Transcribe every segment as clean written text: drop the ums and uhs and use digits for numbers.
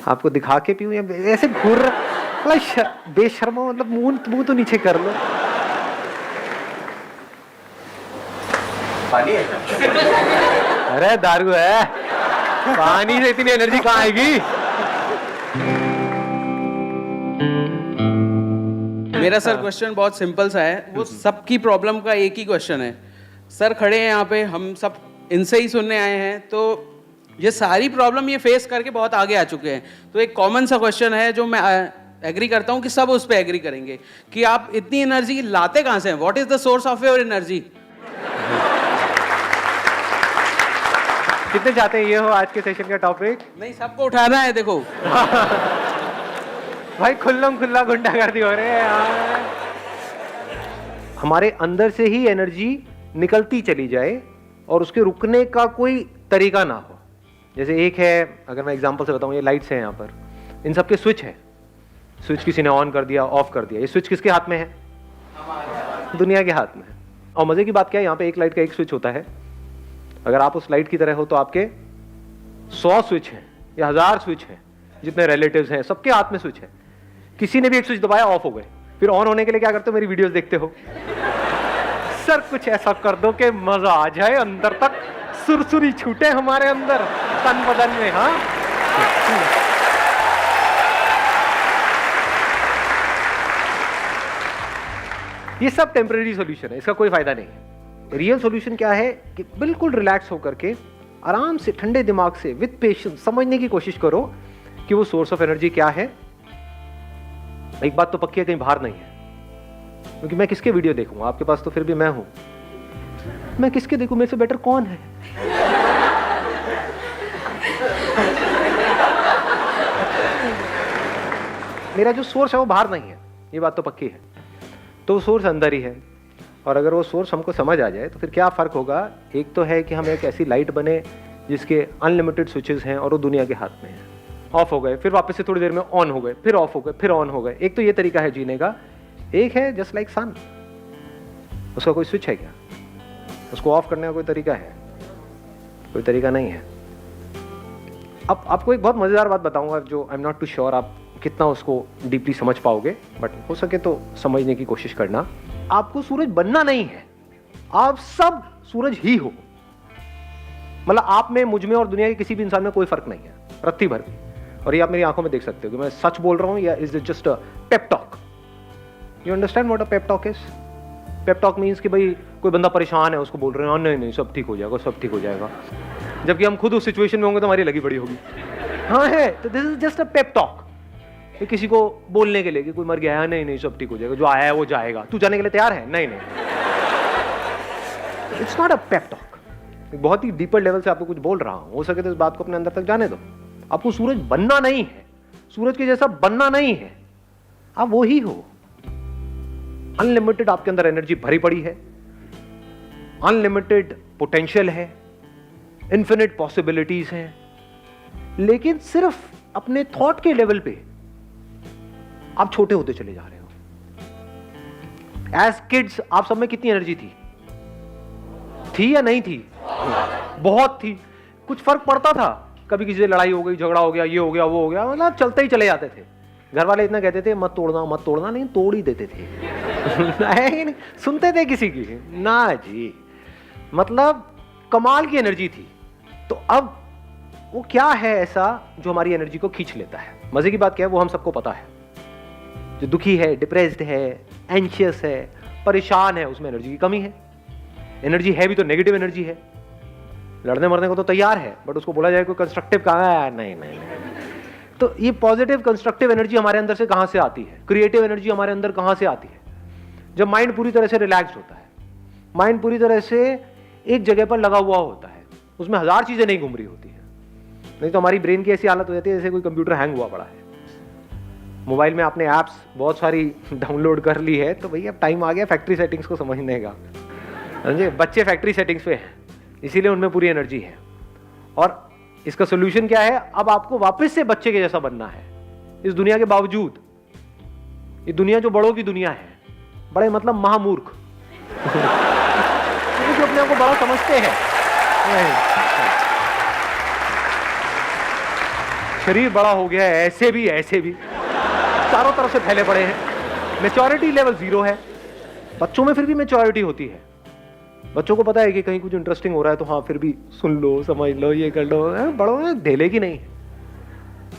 आपको दिखा के पीऊं या ऐसे घूर रहा बेशर्मा, मतलब मुंह तो नीचे कर लो। पानी है? अरे दारू है, पानी से इतनी एनर्जी कहाँ आएगी? मेरा सर क्वेश्चन बहुत सिंपल सा है, वो सबकी प्रॉब्लम का एक ही क्वेश्चन है। सर खड़े हैं यहाँ पे, हम सब इनसे ही सुनने आए हैं, तो ये सारी प्रॉब्लम ये फेस करके बहुत आगे आ चुके हैं। तो एक कॉमन सा क्वेश्चन है जो मैं एग्री करता हूँ कि सब उस पर एग्री करेंगे कि आप इतनी एनर्जी लाते कहाँ से हैं? What is the source of your energy? कितने चाहते हैं ये हो आज के सेशन का टॉपिक? नहीं, सबको उठाना है। देखो भाई खुल्लम खुल्ला गुंडागर्दी हो रहे हैं यार। हमारे अंदर से ही एनर्जी निकलती चली जाए और उसके रुकने का कोई तरीका ना हो। जैसे एक है, अगर मैं एग्जांपल से बताऊं, ये लाइट्स हैं यहाँ पर, इन सब के स्विच है। स्विच किसी ने ऑन कर दिया, ऑफ कर दिया। ये स्विच किसके हाथ में है? दुनिया के हाथ में है। और मजे की बात क्या है, यहाँ पे एक लाइट का एक स्विच होता है। अगर आप उस लाइट की तरह हो तो आपके 100 स्विच हैं या 1000 स्विच हैं, जितने रिलेटिव्स हैं सबके हाथ में स्विच है। किसी ने भी एक स्विच दबाया, ऑफ हो गए। फिर ऑन होने के लिए क्या करते हो? मेरी वीडियोस देखते हो। सर कुछ ऐसा कर दो कि मजा आ जाए, अंदर तक सुरसुरी छूटे हमारे अंदर तन बदन में। हाँ, ये सब टेम्परेरी सॉल्यूशन है, इसका कोई फायदा नहीं है। रियल सॉल्यूशन क्या है कि बिल्कुल रिलैक्स होकर के आराम से ठंडे दिमाग से विद पेशेंस समझने की कोशिश करो कि वो सोर्स ऑफ एनर्जी क्या है। एक बात तो पक्की है, कहीं बाहर नहीं है। क्योंकि मैं किसके वीडियो देखूंगा? आपके पास तो फिर भी मैं हूं। मैं किसके देखूं? मेरे से बेटर कौन है? मेरा जो सोर्स है वो बाहर नहीं है, ये बात तो पक्की है। तो वो सोर्स अंदर ही है। और अगर वो सोर्स हमको समझ आ जाए तो फिर क्या फर्क होगा? एक तो है कि हम एक ऐसी लाइट बने जिसके अनलिमिटेड स्विचेस हैं और वो दुनिया के हाथ में है। ऑफ हो गए, फिर वापस से थोड़ी देर में ऑन हो गए, फिर ऑफ हो गए, फिर ऑन हो गए। एक तो ये तरीका है जीने का। एक है जस्ट लाइक सन, उसका कोई स्विच है क्या? उसको ऑफ करने का कोई तरीका है? कोई तरीका नहीं है। अब आपको एक बहुत मजेदार बात बताऊंगा जो I am not too sure आप कितना उसको डीपली समझ पाओगे, बट हो सके तो समझने की कोशिश करना। आपको सूरज बनना नहीं है, आप सब सूरज ही हो। मतलब आप में, मुझ में और दुनिया के किसी भी इंसान में कोई फर्क नहीं है, रत्ती भर भी। और ये आप मेरी आंखों में देख सकते हो कि मैं सच बोल रहा हूं या is it just a pep talk? You understand what a pep talk is? Pep talk means कि भाई कोई बंदा परेशान है, उसको बोल रहे हैं नहीं नहीं सब ठीक हो जाएगा, सब ठीक हो जाएगा, जबकि हम खुद उस सिचुएशन में होंगे तो हमारी लगी बड़ी होगी। हाँ है, तो this is just a pep talk. किसी को बोलने के लिए कि कोई मर गया है, नहीं नहीं सब ठीक हो जाएगा, जो आया है वो जाएगा, तू जाने के लिए तैयार है? नहीं नहीं, it's not a pep talk. बहुत ही डीपर लेवल से आपको कुछ बोल रहा हूं, हो सके तो इस बात को अपने अंदर तक जाने दो। आपको सूरज बनना नहीं है, सूरज के जैसा बनना नहीं है, आप वो ही हो। अनलिमिटेड आपके अंदर एनर्जी भरी पड़ी है, अनलिमिटेड पोटेंशियल है, इन्फिनिट पॉसिबिलिटीज हैं, लेकिन सिर्फ अपने थॉट के लेवल पे आप छोटे होते चले जा रहे हो। एज किड्स आप सब में कितनी एनर्जी थी या नहीं थी? बहुत थी। कुछ फर्क पड़ता था? कभी किसी से लड़ाई हो गई, झगड़ा हो गया, ये हो गया, वो हो गया, मतलब चलते ही चले जाते थे। घर वाले इतना कहते थे मत तोड़ना मत तोड़ना, नहीं तोड़ ही देते थे। नहीं सुनते थे किसी की? ना जी, मतलब कमाल की एनर्जी थी। तो अब वो क्या है ऐसा जो हमारी एनर्जी को खींच लेता है? मजे की बात क्या है, वो हम सबको पता है। जो दुखी है, डिप्रेस्ड है, एंशियस है, परेशान है, उसमें एनर्जी की कमी है। एनर्जी है भी तो नेगेटिव एनर्जी है, लड़ने मरने को तो तैयार है, बट उसको बोला जाए कोई कंस्ट्रक्टिव कहाँ है? नहीं नहीं नहीं। तो ये पॉजिटिव कंस्ट्रक्टिव एनर्जी हमारे अंदर से कहां से आती है? क्रिएटिव एनर्जी हमारे अंदर कहां से आती है? जब माइंड पूरी तरह से रिलैक्स होता है, माइंड पूरी तरह से एक जगह पर लगा हुआ होता है, उसमें हजार चीजें नहीं घूम रही होती है। नहीं तो हमारी ब्रेन की ऐसी हालत हो जाती है जैसे कोई कंप्यूटर हैंग हुआ पड़ा है। मोबाइल में आपने ऐप्स बहुत सारी डाउनलोड कर ली है, तो भैया अब टाइम आ गया फैक्ट्री सेटिंग्स को समझने का। समझे? बच्चे फैक्ट्री सेटिंग्स पे हैं, इसीलिए उनमें पूरी एनर्जी है। और इसका सोल्यूशन क्या है? अब आपको वापस से बच्चे के जैसा बनना है इस दुनिया के बावजूद। ये दुनिया जो बड़ों की दुनिया है, बड़े मतलब महामूर्ख जो अपने आप को बड़ा समझते हैं। शरीर बड़ा हो गया है, ऐसे भी चारों तरफ से फैले पड़े हैं। मैच्योरिटी लेवल 0 है। बच्चों में फिर भी मैच्योरिटी होती है। बच्चों को पता है कि कहीं कुछ इंटरेस्टिंग हो रहा है तो हाँ फिर भी सुन लो, समझ लो, ये कर लो। बड़ों में ढेले की नहीं।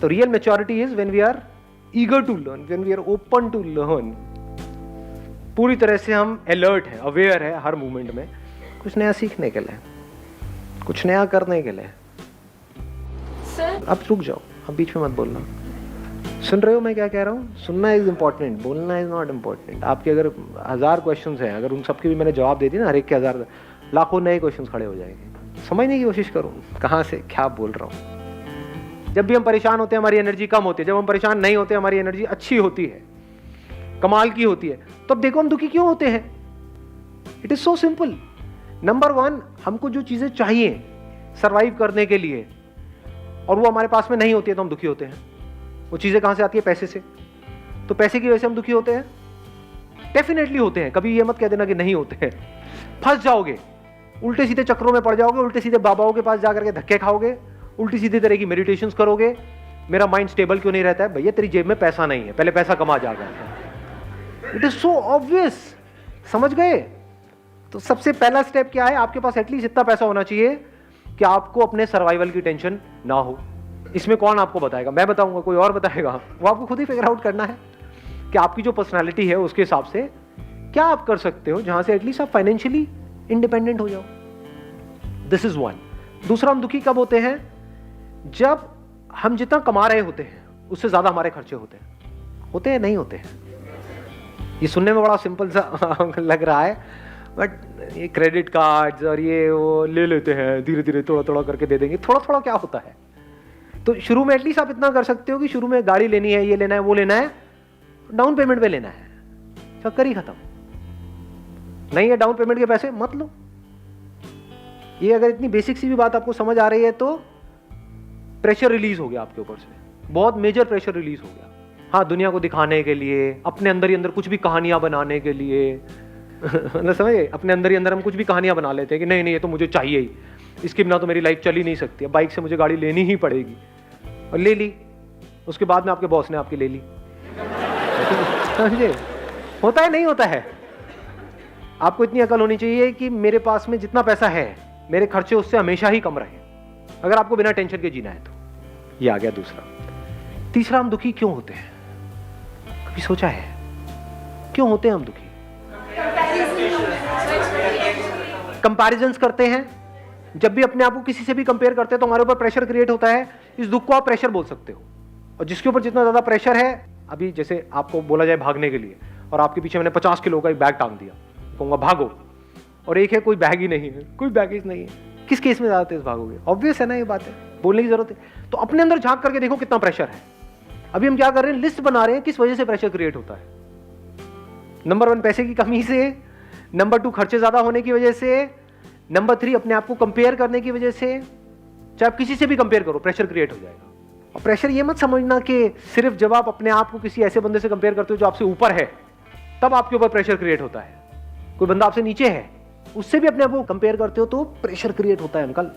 तो real maturity is when we are eager to learn, when we are open to learn. पूरी तरह से हम अलर्ट हैं, अवेयर है हर मूवमेंट में, कुछ नया सीखने के लिए, कुछ नया करने के लिए। सर अब रुक जाओ, अब बीच में मत बोलना। सुन रहे हो मैं क्या कह रहा हूँ? सुनना इज इम्पोर्टेंट, बोलना इज नॉट इम्पोर्टेंट। आपके अगर 1000 क्वेश्चंस हैं, अगर उन सबके भी मैंने जवाब दे दिए ना, हर एक के 1000, लाखों नए क्वेश्चंस खड़े हो जाएंगे। समझने की कोशिश करो कहाँ से क्या बोल रहा हूँ। जब भी हम परेशान होते हैं हमारी एनर्जी कम होती है, जब हम परेशान नहीं होते हमारी एनर्जी अच्छी होती है, कमाल की होती है। तो अब देखो हम दुखी क्यों होते हैं? It is so simple. Number 1, हमको जो चीजें चाहिए सरवाइव करने के लिए और वो हमारे पास में नहीं होती है तो हम दुखी होते हैं। वो चीजें कहां से आती है? पैसे से। तो पैसे की वजह से हम दुखी होते हैं? डेफिनेटली होते हैं। कभी ये मत कह देना कि नहीं होते हैं। फंस जाओगे, उल्टे सीधे चक्रों में पड़ जाओगे, उल्टे सीधे बाबाओं के पास जाकर के धक्के खाओगे, उल्टी सीधे तरह की मेडिटेशंस करोगे। मेरा माइंड स्टेबल क्यों नहीं रहता है? भैया तेरी जेब में पैसा नहीं है, पहले पैसा कमा जाएगा। It is so obvious. समझ गए? तो सबसे पहला स्टेप क्या है? आपके पास एटलीस्ट इतना पैसा होना चाहिए कि आपको अपने सर्वाइवल की टेंशन ना हो। इसमें कौन आपको बताएगा? मैं बताऊंगा? कोई और बताएगा? वो आपको खुद ही फिगर आउट करना है कि आपकी जो पर्सनालिटी है उसके हिसाब से क्या आप कर सकते हो जहां से एटलीस्ट आप फाइनेंशियली इंडिपेंडेंट हो जाओ। This is 1। दूसरा, हम दुखी कब होते हैं? जब हम जितना कमा रहे होते हैं उससे ज्यादा हमारे खर्चे होते हैं। होते हैं? नहीं होते हैं? ये सुनने में बड़ा सिंपल सा लग रहा है, बट ये क्रेडिट कार्ड्स और ये वो ले लेते हैं, धीरे धीरे थोड़ा थोड़ा करके दे देंगे। थोड़ा थोड़ा क्या होता है? तो शुरू में एटलीस्ट आप इतना कर सकते हो कि शुरू में गाड़ी लेनी है, ये लेना है, वो लेना है, डाउन पेमेंट पे लेना है, चक्कर ही खत्म। नहीं है डाउन पेमेंट के पैसे, मत लो। ये अगर इतनी बेसिक सी भी बात आपको समझ आ रही है तो प्रेशर रिलीज हो गया आपके ऊपर से, बहुत मेजर प्रेशर रिलीज हो गया। हाँ, दुनिया को दिखाने के लिए, अपने अंदर ही अंदर कुछ भी कहानियां बनाने के लिए ना, समझे? अपने अंदर ही अंदर हम कुछ भी कहानियां बना लेते हैं कि नहीं नहीं ये तो मुझे चाहिए ही, इसके बिना तो मेरी लाइफ चल ही नहीं सकती है, बाइक से मुझे गाड़ी लेनी ही पड़ेगी। और ले ली, उसके बाद में आपके बॉस ने आपकी ले ली। समझे? होता है? नहीं होता है? आपको इतनी अकल होनी चाहिए कि मेरे पास में जितना पैसा है मेरे खर्चे उससे हमेशा ही कम रहे, अगर आपको बिना टेंशन के जीना है तो। ये आ गया दूसरा। तीसरा, हम दुखी क्यों होते हैं? कभी सोचा है क्यों होते हैं हम दुखी? कंपैरिजंस करते हैं। जब भी अपने आप को किसी से भी कंपेयर करते हैं तो हमारे ऊपर प्रेशर क्रिएट होता है। इस दुख को आप प्रेशर बोल सकते हो। और जिसके ऊपर जितना ज्यादा प्रेशर है, अभी जैसे आपको बोला जाए भागने के लिए और आपके पीछे मैंने 50 किलो का एक बैग टांग दिया, कहूंगा भागो, और एक है कोई बैग ही नहीं है, कोई बैगेज नहीं है, किस केस में ज्यादा तेज भागोगे? ऑब्वियस है ना, ये बात है, बोलने की जरूरत है। तो अपने अंदर झांक करके देखो कितना प्रेशर है। अभी हम क्या कर रहे हैं? लिस्ट बना रहे हैं किस वजह से प्रेशर क्रिएट होता है। नंबर 1 पैसे की कमी से, नंबर 2 खर्चे ज्यादा होने की वजह से, नंबर 3 अपने आप को कंपेयर करने की वजह से। चाहे आप किसी से भी कंपेयर करो, प्रेशर क्रिएट हो जाएगा। और प्रेशर ये मत समझना कि सिर्फ जब आप अपने आप को किसी ऐसे बंदे से कंपेयर करते हो जो आपसे ऊपर है तब आपके ऊपर प्रेशर क्रिएट होता है। कोई बंदा आपसे नीचे है, उससे भी अपने आप को कंपेयर करते हो तो प्रेशर क्रिएट होता है अंकल।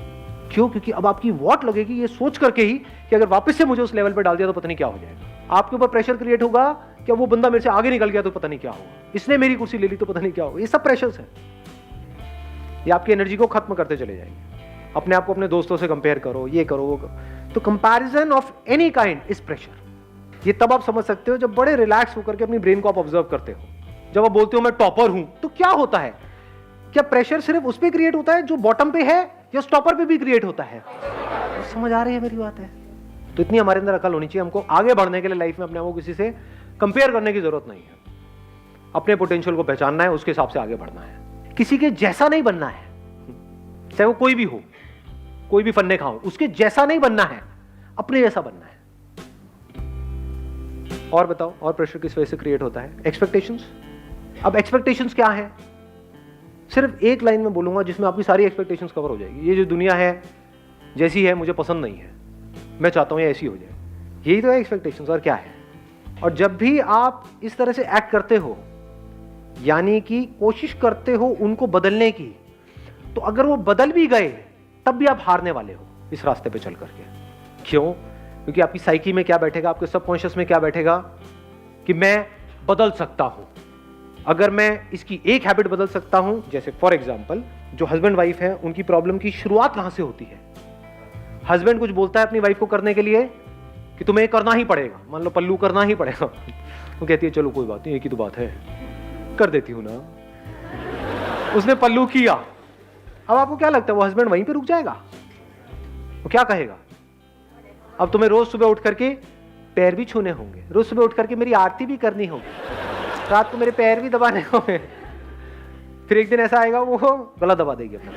क्यों? क्योंकि अब आपकी वॉट लगेगी ये सोच करके ही कि अगर वापस से मुझे उस लेवल पर डाल दिया तो पता नहीं क्या हो जाएगा। आपके ऊपर प्रेशर क्रिएट होगा कि वो बंदा मेरे से आगे निकल गया तो पता नहीं क्या होगा, इसने मेरी कुर्सी ले ली तो पता नहीं क्या होगा। ये सब प्रेशर्स है, ये आपकी एनर्जी को खत्म करते चले जाएंगे। अपने आप को अपने दोस्तों से कंपेयर करो, ये करो, वो करो। तो comparison of any kind is pressure. ये तब आप समझ सकते हो जब बड़े रिलैक्स होकर के अपनी ब्रेन को आप ऑब्जर्व करते हो। जब आप बोलते हो मैं टॉपर हूं, तो क्या होता है? क्या प्रेशर सिर्फ उस पर क्रिएट होता है जो बॉटम पे है, या टॉपर पे भी क्रिएट होता है? समझ आ रही है मेरी बात है? तो इतनी हमारे अंदर अकल होनी चाहिए, हमको आगे बढ़ने के लिए लाइफ में अपने आप को किसी से कंपेयर करने की जरूरत नहीं है। अपने पोटेंशियल को पहचानना है, उसके हिसाब से आगे बढ़ना है। किसी के जैसा नहीं बनना है, चाहे वो कोई भी हो, कोई भी फन्ने खाओ, उसके जैसा नहीं बनना है, अपने जैसा बनना है। और बताओ, और प्रेशर किस वजह से क्रिएट होता है? एक्सपेक्टेशंस। अब एक्सपेक्टेशंस क्या है? सिर्फ एक लाइन में बोलूंगा जिसमें आपकी सारी एक्सपेक्टेशंस कवर हो जाएगी। ये जो दुनिया है जैसी है मुझे पसंद नहीं है, मैं चाहता हूं ये ऐसी हो जाए। यही तो है एक्सपेक्टेशंस, और क्या है? और जब भी आप इस तरह से एक्ट करते हो, यानी कि कोशिश करते हो उनको बदलने की, तो अगर वो बदल भी गए तब भी आप हारने वाले हो इस रास्ते पे चल करके। क्यों? क्योंकि आपकी साइकी में क्या बैठेगा, आपके सबकॉन्शियस में क्या बैठेगा कि मैं बदल सकता हूं। अगर मैं इसकी एक हैबिट बदल सकता हूं, जैसे फॉर एग्जांपल जो हस्बैंड वाइफ है उनकी प्रॉब्लम की शुरुआत कहां से होती है? हस्बैंड कुछ बोलता है अपनी वाइफ को करने के लिए कि तुम्हें करना ही पड़ेगा, मान लो पल्लू करना ही पड़ेगा, वो कहती है चलो कोई बात नहीं, एक ही तो बात है, कर देती हूं ना। उसने पल्लू किया, अब आपको क्या लगता है वो हस्बैंड वहीं पे रुक जाएगा? वो क्या कहेगा? अब तुम्हें रोज सुबह उठ करके पैर भी छूने होंगे, रोज सुबह उठ करके मेरी आरती भी करनी होगी, रात को मेरे पैर भी दबाने होंगे। फिर एक दिन ऐसा आएगा वो गला दबा देगी अपना।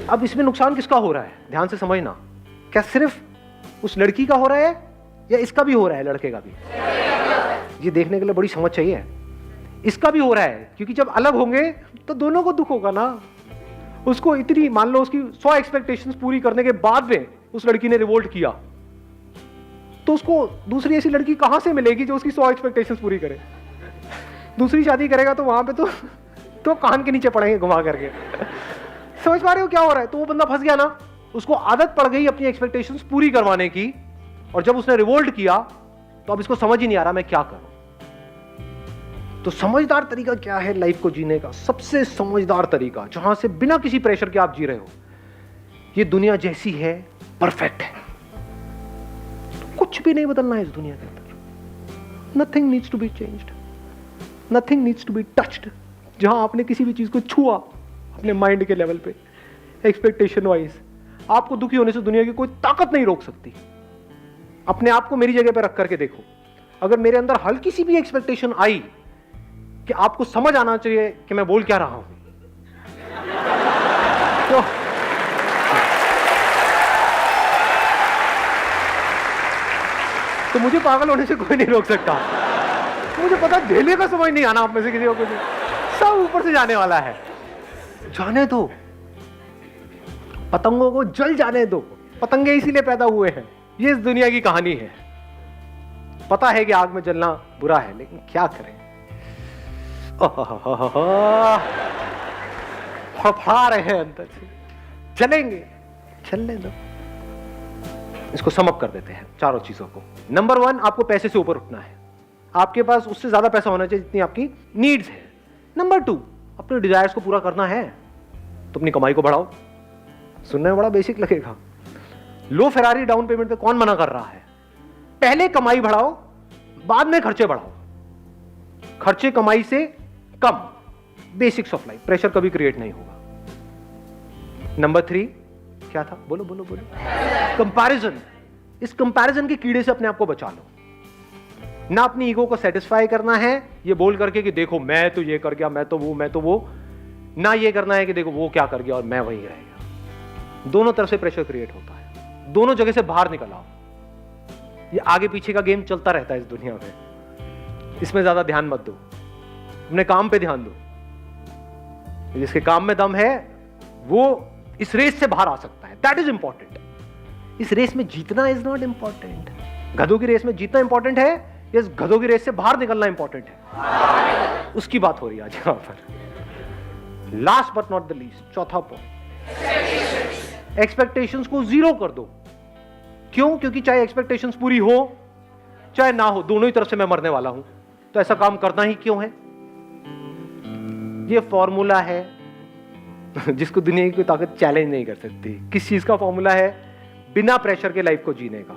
अब इसमें नुकसान किसका हो रहा है? ध्यान से समझना, क्या सिर्फ उस लड़की का हो रहा है या इसका भी हो रहा है, लड़के का भी? ये देखने के लिए बड़ी समझ चाहिए। इसका भी हो रहा है, क्योंकि जब अलग होंगे तो दोनों को दुख होगा ना। उसको इतनी, मान लो उसकी 100 एक्सपेक्टेशंस पूरी करने के बाद में उस लड़की ने रिवोल्ट किया, तो उसको दूसरी ऐसी लड़की कहां से मिलेगी जो उसकी 100 एक्सपेक्टेशंस पूरी करे? दूसरी शादी करेगा तो वहां पे तो कान के नीचे पड़ेंगे घुमा करके। समझ पा रहे हो क्या हो रहा है? तो वो बंदा फंस गया ना, उसको आदत पड़ गई अपनी एक्सपेक्टेशंस पूरी करवाने की, और जब उसने रिवोल्ट किया तो अब इसको समझ ही नहीं आ रहा मैं क्या करूं। तो समझदार तरीका क्या है लाइफ को जीने का? सबसे समझदार तरीका, जहां से बिना किसी प्रेशर के आप जी रहे हो, ये दुनिया जैसी है परफेक्ट है, तो कुछ भी नहीं बदलना है इस दुनिया के अंदर। Nothing needs to be changed, nothing needs to be touched. जहां आपने किसी भी चीज को छुआ अपने माइंड के लेवल पे, एक्सपेक्टेशन वाइज, आपको दुखी होने से दुनिया की कोई ताकत नहीं रोक सकती। अपने आप को मेरी जगह पे रख करके देखो, अगर मेरे अंदर हल्की सी भी एक्सपेक्टेशन आई कि आपको समझ आना चाहिए कि मैं बोल क्या रहा हूं, तो मुझे पागल होने से कोई नहीं रोक सकता। मुझे पता ढेले का समझ नहीं आना आप में से किसी को कुछ, सब ऊपर से जाने वाला है। जाने दो, पतंगों को जल जाने दो, पतंगे इसीलिए पैदा हुए हैं। ये इस दुनिया की कहानी है। पता है कि आग में जलना बुरा है, लेकिन क्या करें, फड़फड़ा रहे हैं अंदर से, चलेंगे, चलने दो। इसको समअप कर देते हैं चारों चीजों को। नंबर 1, आपको पैसे से ऊपर उठना है। आपके पास उससे ज्यादा पैसा होना चाहिए जितनी आपकी नीड्स है। नंबर 2, अपने डिजायर्स को पूरा करना है तो अपनी कमाई को बढ़ाओ। सुनने में बड़ा बेसिक लगेगा, लो फेरारी डाउन पेमेंट पे कौन मना कर रहा है? पहले कमाई बढ़ाओ, बाद में खर्चे बढ़ाओ। खर्चे कमाई से कम, बेसिक्स ऑफ लाइफ, प्रेशर कभी क्रिएट नहीं होगा। नंबर 3 क्या था? बोलो बोलो बोलो। कंपैरिजन। इस कंपैरिजन के कीड़े से अपने आप को बचा लो। ना अपनी ईगो को सेटिस्फाई करना है ये बोल करके कि देखो मैं तो ये कर गया, मैं तो वो, ना ये करना है कि देखो वो क्या कर गया और मैं वहीं रह गया। दोनों तरफ से प्रेशर क्रिएट होता है, दोनों जगह से बाहर निकल आओ। ये आगे पीछे का गेम चलता रहता है इस दुनिया में, इसमें ज्यादा ध्यान मत दो, अपने काम पे ध्यान दो। जिसके काम में दम है वो इस रेस से बाहर आ सकता है, दैट इज इंपॉर्टेंट। इस रेस में जीतना इज नॉट इंपॉर्टेंट। गधों की रेस में जीतना इंपॉर्टेंट है, या गधों की रेस से बाहर निकलना इंपॉर्टेंट है, उसकी बात हो रही है आज यहां पर। Last but not the least, चौथा पॉइंट, एक्सपेक्टेशंस को जीरो कर दो। क्यों? क्योंकि चाहे एक्सपेक्टेशंस पूरी हो चाहे ना हो, दोनों ही तरफ से मैं मरने वाला हूं, तो ऐसा काम करना ही क्यों है? ये फॉर्मूला है जिसको दुनिया की कोई ताकत चैलेंज नहीं कर सकती। किस चीज का फॉर्मूला है? बिना प्रेशर के लाइफ को जीने का।